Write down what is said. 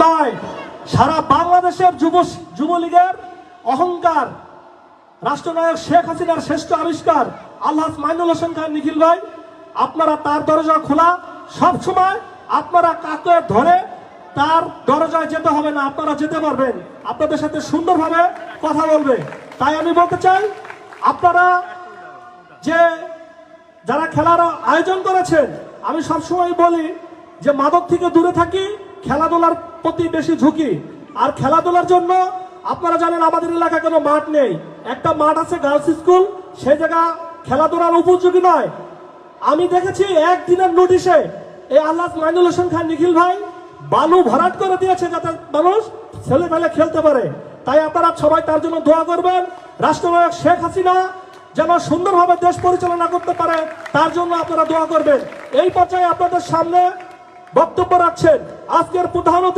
নয়, সারা বাংলাদেশের যুবলীগের অহংকার, রাষ্ট্রনায়ক শেখ হাসিনার শ্রেষ্ঠ আবিষ্কার আলহাজ মাইনুল হোসেন খান নিখিল ভাই, আপনারা তার দরজা খোলা। সব সময় আপনারা কাকে ধরে তার দরজায় যেতে হবে না, আপনারা যেতে পারবেন, আপনাদের সাথে সুন্দরভাবে কথা বলবে। তাই আমি বলতে চাই, আপনারা যে যারা খেলার আয়োজন করেছেন, আমি সবসময় বলি যে মাদক থেকে দূরে থাকি, খেলাধুলার প্রতি বেশি ঝুঁকি। আর খেলাধুলার জন্য আপনারা জানেন আমাদের এলাকায় কোনো মাঠ নেই, একটা মাঠ আছে গার্লস স্কুল, সেই জায়গা খেলাধুলার উপযোগী নয়। আমি দেখেছি একদিনের নোটিশে এই আলহাজ মাইনুল হোসেন খান নিখিল ভাই বালু ভরাট করে দিয়েছে যাতে মানুষ ছেলে ফেলে খেলতে পারে। তাই আপনারা সবাই তার জন্য দোয়া করবেন, রাষ্ট্রনায়ক শেখ হাসিনা যেন সুন্দরভাবে দেশ পরিচালনা করতে পারে তার জন্য আপনারা দোয়া করবেন। এই পর্যায়ে আপনাদের সামনে বক্তব্য রাখছেন আজকের প্রধান অতিথি